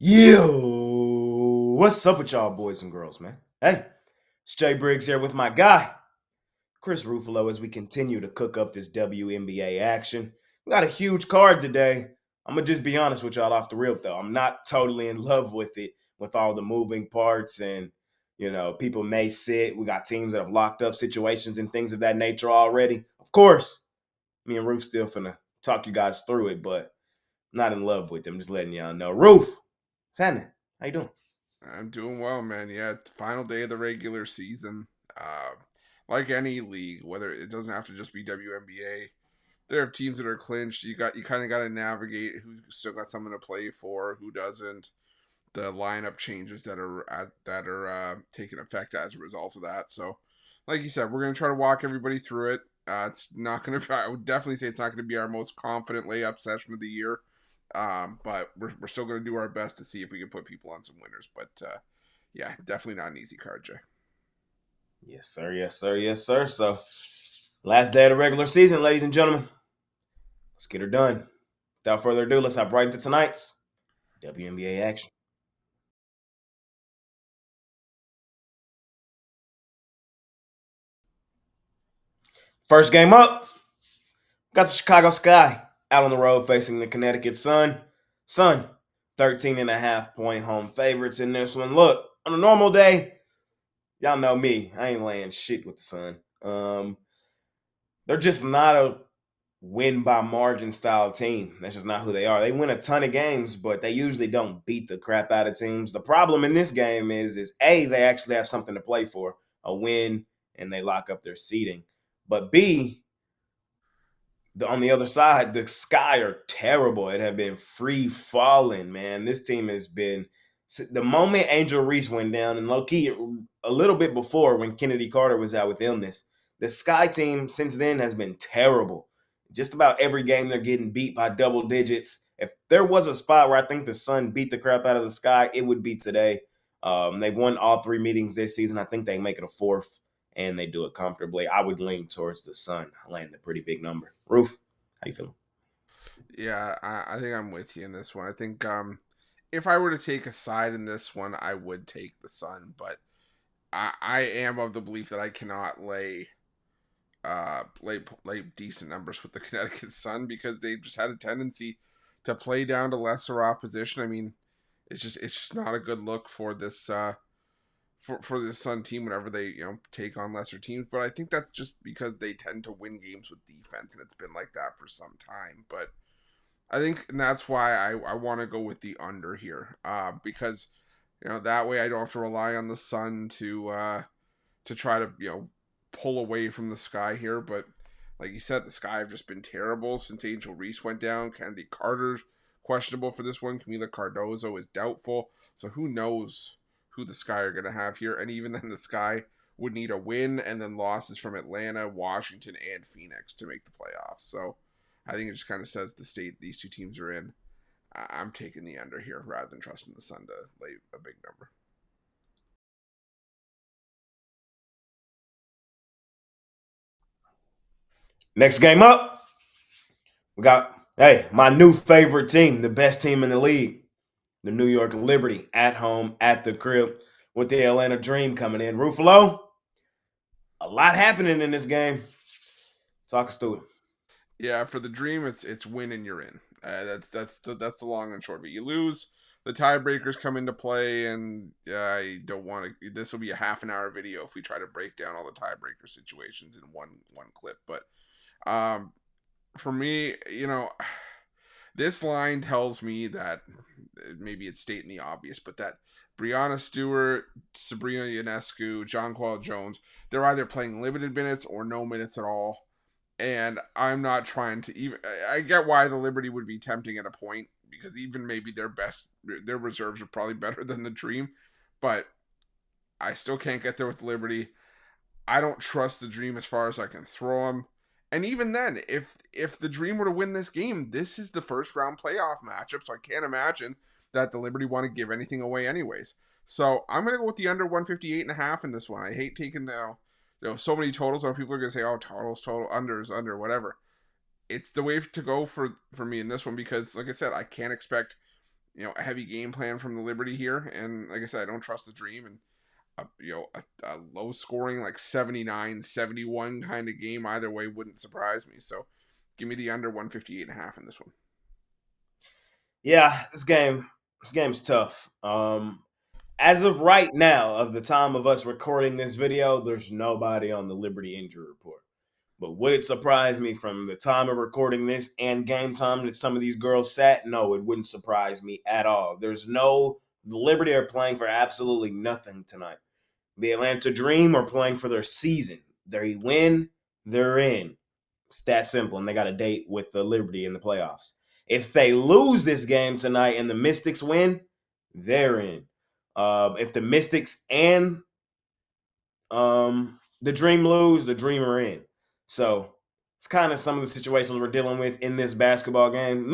Yo, what's up with y'all boys and girls, man? Hey, it's Jay Briggs here with my guy, Chris Ruffolo, as we continue to cook up this WNBA action. We got a huge card today. I'm going to just be honest with y'all off the rip, though. I'm not totally in love with it, with all the moving parts and, people may sit. We got teams that have locked up situations and things of that nature already. Of course, me and Roof still finna talk you guys through it, but I'm not in love with them. Just letting y'all know. Roof, what's happening? How you doing? I'm doing well, man. Yeah, final day of the regular season. Uh, like any league, whether it doesn't have to just be WNBA, there are teams that are clinched. You kind of got to navigate who's still got something to play for, who doesn't. The lineup changes that are taking effect as a result of that. So, like you said, we're gonna try to walk everybody through it. It's not gonna. I would definitely say it's not gonna be our most confident layup session of the year. But we're still going to do our best to see if we can put people on some winners. But yeah, definitely not an easy card, Jay. Yes, sir. Yes, sir. Yes, sir. So, last day of the regular season, ladies and gentlemen. Let's get her done. Without further ado, let's hop right into tonight's WNBA action. First game up, got the Chicago Sky out on the road facing the Connecticut Sun. Sun, 13.5 point home favorites in this one. Look, on a normal day, y'all know me. I ain't laying shit with the Sun. They're just not a win by margin style team. That's just not who they are. They win a ton of games, but they usually don't beat the crap out of teams. The problem in this game is A, they actually have something to play for, a win, and they lock up their seeding. But B, on the other side, the Sky are terrible. It have been free falling, man. This team has been the moment Angel Reese went down, and low key a little bit before when Kennedy Carter was out with illness. The Sky team since then has been terrible. Just about every game they're getting beat by double digits. If there was a spot where I think the Sun beat the crap out of the Sky, it would be today. They've won all three meetings this season. I think they make it a fourth and they do it comfortably. I would lean towards the Sun, laying a pretty big number. Roof, how you feeling? Yeah, I think I'm with you in this one. I think if I were to take a side in this one, I would take the Sun, but I am of the belief that I cannot lay decent numbers with the Connecticut Sun because they've just had a tendency to play down to lesser opposition. I mean, it's just not a good look for this for this Sun team whenever they take on lesser teams. But I think that's just because they tend to win games with defense, and it's been like that for some time. But I think and that's why I want to go with the under here because that way I don't have to rely on the Sun to try to pull away from the Sky here. But like you said, the Sky have just been terrible since Angel Reese went down. Kennedy Carter's questionable for this one. Camila Cardozo is doubtful. So who knows who the Sky are going to have here. And even then, the Sky would need a win and then losses from Atlanta, Washington, and Phoenix to make the playoffs. So I think it just kind of says the state these two teams are in. I'm taking the under here rather than trusting the Sun to lay a big number. Next game up, we got my new favorite team, the best team in the league, the New York Liberty, at home at the crib with the Atlanta Dream coming in. Ruffalo, a lot happening in this game. Talk us through it. Yeah, for the Dream, it's win and you're in. That's the long and short of it. You lose, the tiebreakers come into play, and I don't want to. This will be a half an hour video if we try to break down all the tiebreaker situations in one clip. But um, for me, this line tells me that maybe it's stating the obvious, but that Brianna Stewart, Sabrina Ionescu, Jonquel Jones, they're either playing limited minutes or no minutes at all. And I'm not trying to even. I get why the Liberty would be tempting at a point because even maybe their reserves are probably better than the Dream, but I still can't get there with Liberty. I don't trust the Dream as far as I can throw them. And even then, if the Dream were to win this game, this is the first round playoff matchup, so I can't imagine that the Liberty want to give anything away anyways. So I'm gonna go with the under 158.5 in this one. I hate taking so many totals. Or people are gonna say, "Oh, total, unders, under, whatever." It's the way to go for me in this one because, like I said, I can't expect a heavy game plan from the Liberty here. And like I said, I don't trust the Dream. And a low scoring like 79-71 kind of game either way wouldn't surprise me. So give me the under 158.5 in this one. Yeah, this game's tough. As of right now, of the time of us recording this video, there's nobody on the Liberty injury report. But would it surprise me from the time of recording this and game time that some of these girls sat? No, it wouldn't surprise me at all. The Liberty are playing for absolutely nothing tonight. The Atlanta Dream are playing for their season. They win, they're in. It's that simple, and they got a date with the Liberty in the playoffs. If they lose this game tonight and the Mystics win, they're in. If the Mystics and the Dream lose, the Dream are in. So it's kind of some of the situations we're dealing with in this basketball game.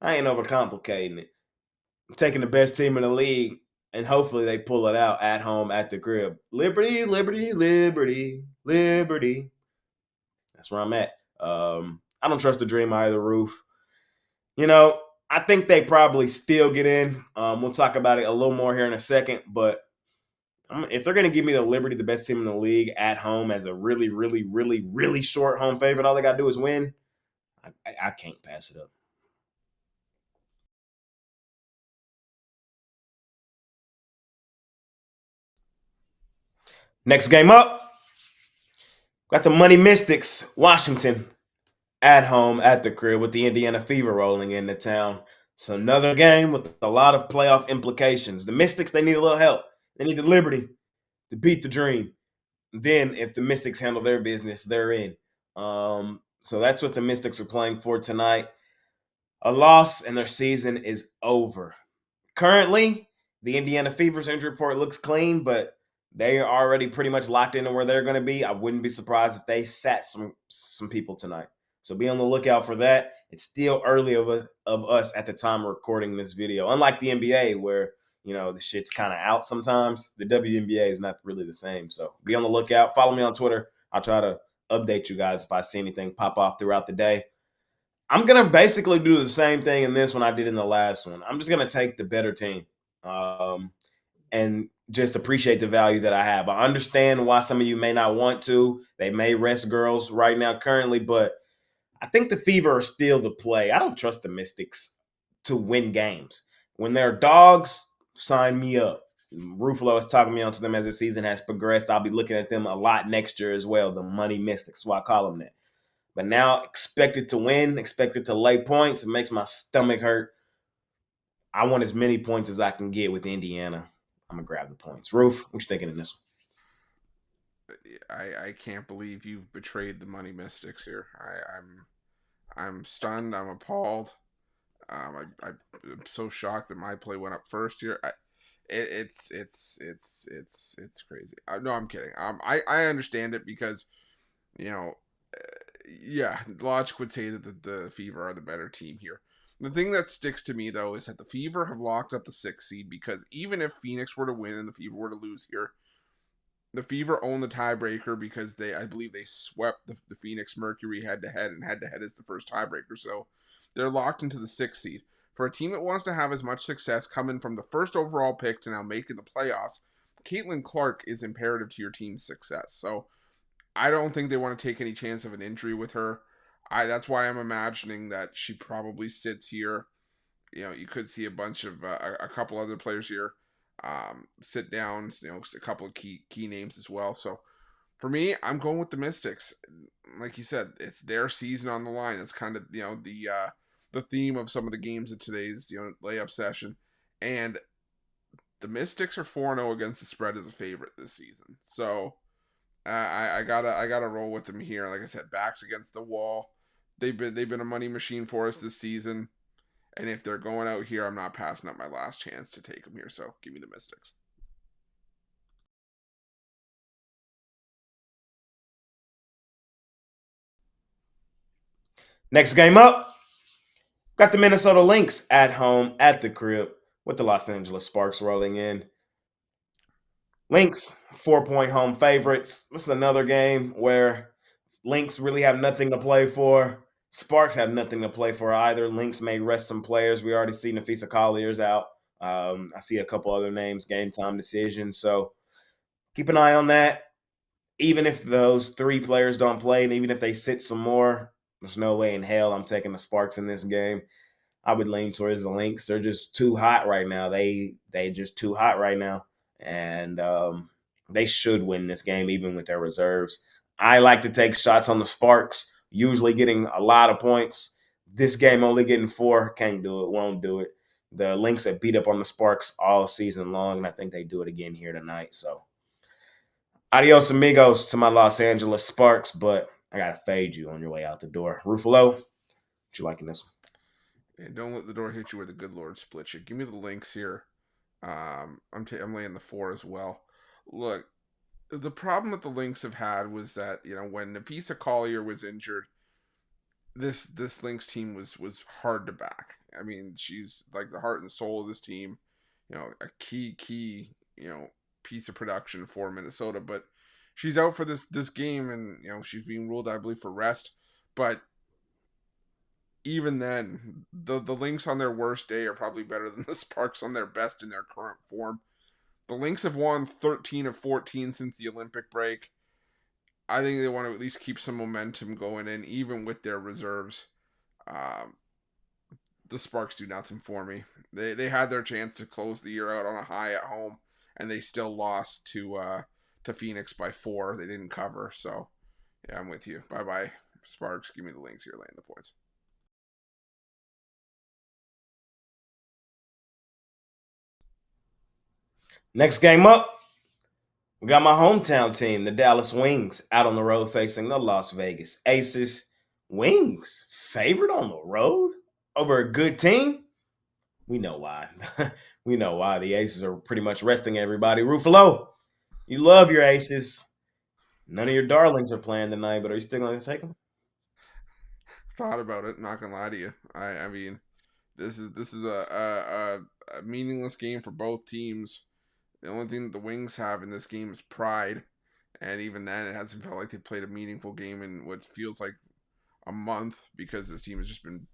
I ain't overcomplicating it. I'm taking the best team in the league, and hopefully they pull it out at home at the crib. Liberty, Liberty, Liberty, Liberty. That's where I'm at. I don't trust the Dream either, Roof. I think they probably still get in. We'll talk about it a little more here in a second, but if they're going to give me the Liberty, the best team in the league, at home as a really, really, really, really short home favorite, all they got to do is win. I can't pass it up. Next game up, got the Money Mystics, Washington, at home at the crib with the Indiana Fever rolling into town. It's another game with a lot of playoff implications. The Mystics, they need a little help. They need the Liberty to beat the Dream. Then, if the Mystics handle their business, they're in. So that's what the Mystics are playing for tonight. A loss and their season is over. Currently, the Indiana Fever's injury report looks clean, but they are already pretty much locked into where they're going to be. I wouldn't be surprised if they sat some people tonight. So be on the lookout for that. It's still early of us at the time of recording this video. Unlike the NBA, where the shit's kind of out sometimes, the WNBA is not really the same. So be on the lookout. Follow me on Twitter. I'll try to update you guys if I see anything pop off throughout the day. I'm going to basically do the same thing in this one I did in the last one. I'm just going to take the better team and just appreciate the value that I have. I understand why some of you may not want to. They may rest girls right now currently, but I think the Fever are still the play. I don't trust the Mystics to win games. When they're dogs, sign me up. Ruffolo is talking me onto them as the season has progressed. I'll be looking at them a lot next year as well, the Money Mystics. So I call them that. But now, expected to win, expected to lay points, it makes my stomach hurt. I want as many points as I can get with Indiana. I'm going to grab the points. Roof, what you thinking in this one? I can't believe you've betrayed the Money Mystics here. I'm stunned. I'm appalled. I'm so shocked that my play went up first here. It's crazy. No, I'm kidding. I understand it because, yeah, logic would say that the Fever are the better team here. The thing that sticks to me, though, is that the Fever have locked up the 6th seed because even if Phoenix were to win and the Fever were to lose here, the Fever own the tiebreaker because I believe they swept the Phoenix Mercury head-to-head, and head-to-head is the first tiebreaker. So they're locked into the 6th seed. For a team that wants to have as much success coming from the first overall pick to now making the playoffs, Caitlin Clark is imperative to your team's success. So I don't think they want to take any chance of an injury with her. That's why I'm imagining that she probably sits here. You could see a bunch of a couple other players here sit down. A couple of key names as well. So for me, I'm going with the Mystics. Like you said, it's their season on the line. It's kind of the theme of some of the games of today's layup session, and the Mystics are 4-0 against the spread as a favorite this season. So I gotta roll with them here. Like I said, backs against the wall. They've been a money machine for us this season, and if they're going out here, I'm not passing up my last chance to take them here. So give me the Mystics. Next game up, got the Minnesota Lynx at home at the crib with the Los Angeles Sparks rolling in. Lynx, 4-point home favorites. This is another game where Lynx really have nothing to play for. Sparks have nothing to play for either. Lynx may rest some players. We already see Nafisa Collier's out. I see a couple other names, game time decisions. So keep an eye on that. Even if those three players don't play, and even if they sit some more, there's no way in hell I'm taking the Sparks in this game. I would lean towards the Lynx. They're just too hot right now. They just too hot right now, and they should win this game even with their reserves. I like to take shots on the Sparks, usually getting a lot of points. This game only getting 4, can't do it, won't do it. The Lynx have beat up on the Sparks all season long, and I think they do it again here tonight. So, adios amigos to my Los Angeles Sparks, but I gotta fade you on your way out the door. Ruffolo, what you liking this one? And don't let the door hit you where the good Lord splits you. Give me the Lynx here. I'm laying the 4 as well. Look, the problem that the Lynx have had was that when Nafisa Collier was injured, this Lynx team was hard to back. I mean, she's like the heart and soul of this team. A key piece of production for Minnesota, but she's out for this game, and she's being ruled, I believe, for rest. But even then, the Lynx on their worst day are probably better than the Sparks on their best in their current form. The Lynx have won 13 of 14 since the Olympic break. I think they want to at least keep some momentum going in, even with their reserves. The Sparks do nothing for me. They had their chance to close the year out on a high at home, and they still lost to Phoenix by 4. They didn't cover, so yeah, I'm with you. Bye bye, Sparks. Give me the Lynx here, laying the points. Next game up, we got my hometown team, the Dallas Wings, out on the road facing the Las Vegas Aces. Wings favored on the road over a good team. We know why. We know why. The Aces are pretty much resting everybody. Ruffalo, you love your Aces. None of your darlings are playing tonight, but are you still going to take them? Thought about it. Not gonna lie to you. I mean, this is a meaningless game for both teams. The only thing that the Wings have in this game is pride, and even then, it hasn't felt like they played a meaningful game in what feels like a month, because this team has just been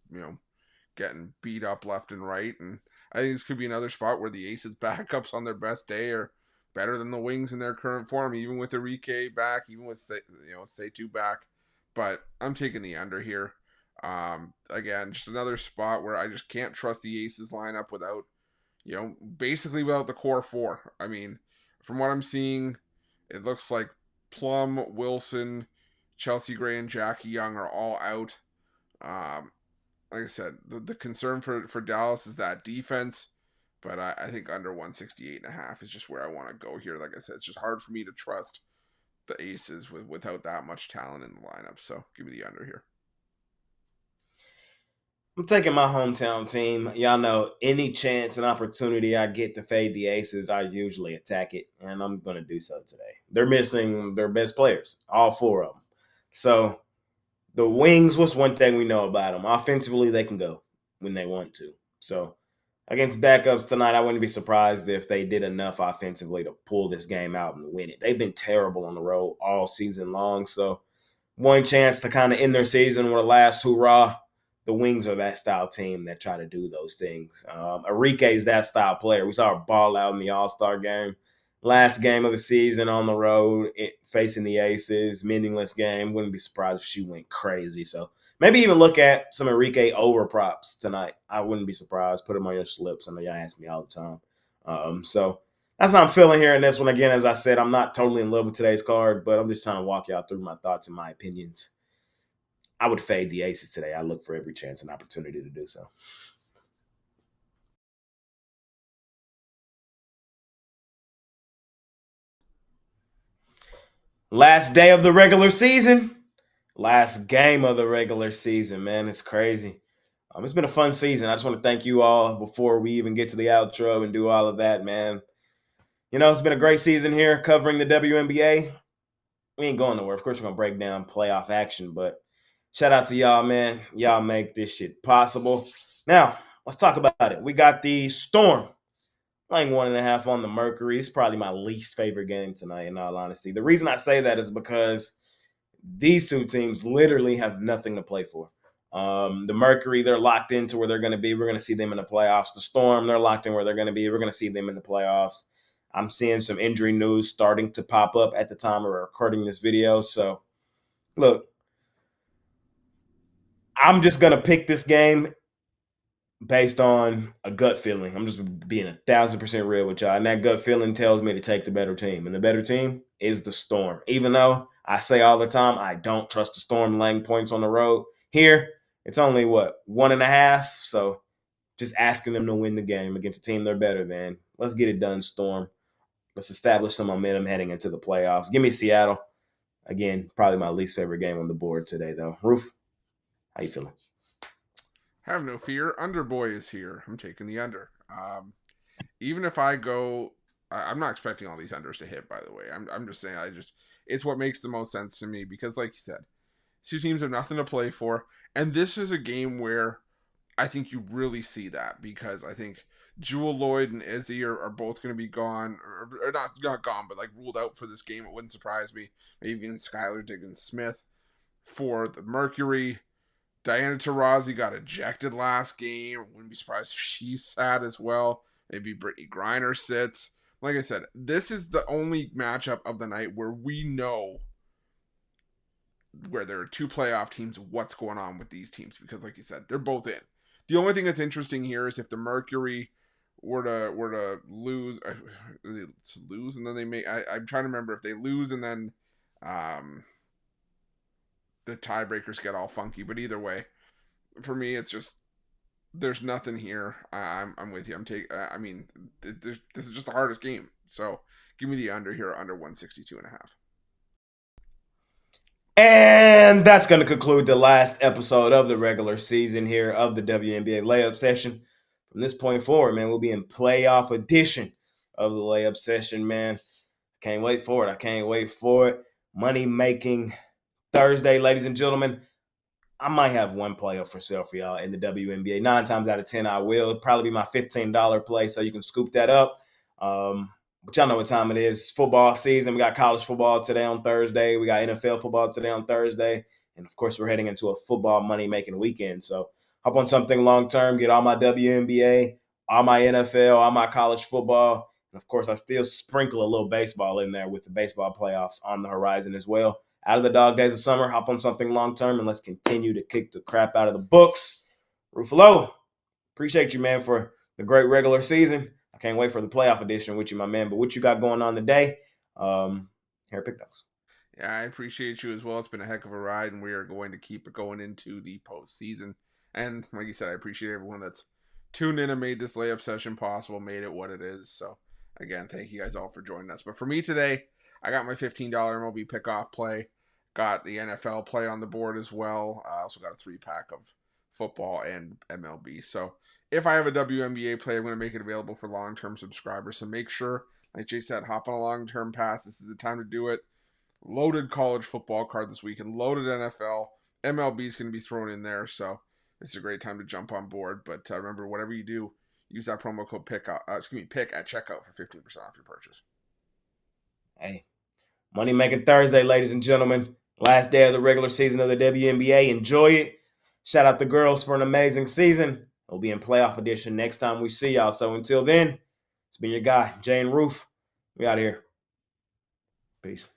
getting beat up left and right. And I think this could be another spot where the Aces backups on their best day are better than the Wings in their current form, even with Enrique back, even with Seitu back. But I'm taking the under here. Again, just another spot where I just can't trust the Aces lineup without, basically without the core 4. I mean, from what I'm seeing, it looks like Plum, Wilson, Chelsea Gray, and Jackie Young are all out. Like I said, the concern for Dallas is that defense, but I think under 168.5 is just where I want to go here. Like I said, it's just hard for me to trust the Aces without that much talent in the lineup. So give me the under here. I'm taking my hometown team. Y'all know any chance and opportunity I get to fade the Aces, I usually attack it, and I'm going to do so today. They're missing their best players, all 4 of them. So the Wings, what's one thing we know about them? Offensively, they can go when they want to. So against backups tonight, I wouldn't be surprised if they did enough offensively to pull this game out and win it. They've been terrible on the road all season long. So one chance to kind of end their season with a last hurrah. The Wings are that style team that try to do those things. Enrique's that style player. We saw her ball out in the All-Star game. Last game of the season on the road, facing the Aces, meaningless game. Wouldn't be surprised if she went crazy. So maybe even look at some Enrique over props tonight. I wouldn't be surprised. Put them on your slips. I know y'all ask me all the time. So that's how I'm feeling here in this one. Again, as I said, I'm not totally in love with today's card, but I'm just trying to walk y'all through my thoughts and my opinions. I would fade the Aces today. I look for every chance and opportunity to do so. Last day of the regular season. Last game of the regular season, man. It's crazy. It's been a fun season. I just want to thank you all before we even get to the outro and do all of that, man. It's been a great season here covering the WNBA. We ain't going nowhere. Of course, we're going to break down playoff action, but shout out to y'all, man. Y'all make this shit possible. Now, let's talk about it. We got the Storm laying 1.5 on the Mercury. It's probably my least favorite game tonight, in all honesty. The reason I say that is because these two teams literally have nothing to play for. The Mercury, they're locked into where they're going to be. We're going to see them in the playoffs. The Storm, they're locked in where they're going to be. We're going to see them in the playoffs. I'm seeing some injury news starting to pop up at the time we're recording this video. So, look, I'm just going to pick this game based on a gut feeling. I'm just being 1,000% real with y'all. And that gut feeling tells me to take the better team. And the better team is the Storm. Even though I say all the time, I don't trust the Storm laying points on the road. Here, it's only 1.5. So just asking them to win the game against a team they're better than. Let's get it done, Storm. Let's establish some momentum heading into the playoffs. Give me Seattle. Again, probably my least favorite game on the board today, though. Roof, how you feeling? Have no fear. Underboy is here. I'm taking the under. Even if I go, I'm not expecting all these unders to hit. By the way, I'm just saying. It's what makes the most sense to me because, like you said, two teams have nothing to play for, and this is a game where I think you really see that because I think Jewel Lloyd and Izzy are both going to be gone, or not gone, but like ruled out for this game. It wouldn't surprise me. Maybe even Skylar Diggins Smith for the Mercury. Diana Taurasi got ejected last game. Wouldn't be surprised if she's sad as well. Maybe Brittany Griner sits. Like I said, this is the only matchup of the night where we know where there are two playoff teams, what's going on with these teams. Because like you said, they're both in. The only thing that's interesting here is if the Mercury were to lose, and then they may. I'm trying to remember if they lose and then the tiebreakers get all funky. But either way, for me, it's just there's nothing here. I'm with you. This is just the hardest game. So give me the under here, under 162.5. And that's going to conclude the last episode of the regular season here of the WNBA Layup Session. From this point forward, man, we'll be in playoff edition of the Layup Session, man. Can't wait for it. Money making Thursday, ladies and gentlemen. I might have one player for sale for y'all in the WNBA. 9 times out of 10, I will. It'll probably be my $15 play, so you can scoop that up. But y'all know what time it is. It's football season. We got college football today on Thursday. We got NFL football today on Thursday. And, of course, we're heading into a football money-making weekend. So hop on something long-term, get all my WNBA, all my NFL, all my college football. And, of course, I still sprinkle a little baseball in there with the baseball playoffs on the horizon as well. Out of the dog days of summer, hop on something long-term, and let's continue to kick the crap out of the books. Ruffolo, appreciate you, man, for the great regular season. I can't wait for the playoff edition with you, my man. But what you got going on today? Here at Pick Dawgz. Yeah, I appreciate you as well. It's been a heck of a ride, and we are going to keep it going into the postseason. And like you said, I appreciate everyone that's tuned in and made this layup session possible, made it what it is. So, again, thank you guys all for joining us. But for me today, I got my $15 MLB pick-off play. Got the NFL play on the board as well. I also got a 3-pack of football and MLB. So if I have a WNBA play, I'm going to make it available for long-term subscribers. So make sure, like Jay said, hop on a long-term pass. This is the time to do it. Loaded college football card this weekend. Loaded NFL. MLB is going to be thrown in there. So it's a great time to jump on board. But remember, whatever you do, use that promo code PICK at checkout for 15% off your purchase. Hey, Money Making Thursday, ladies and gentlemen. Last day of the regular season of the WNBA. Enjoy it. Shout out the girls for an amazing season. We'll be in playoff edition next time we see y'all. So until then, it's been your guy, Jay and Roof. We out of here. Peace.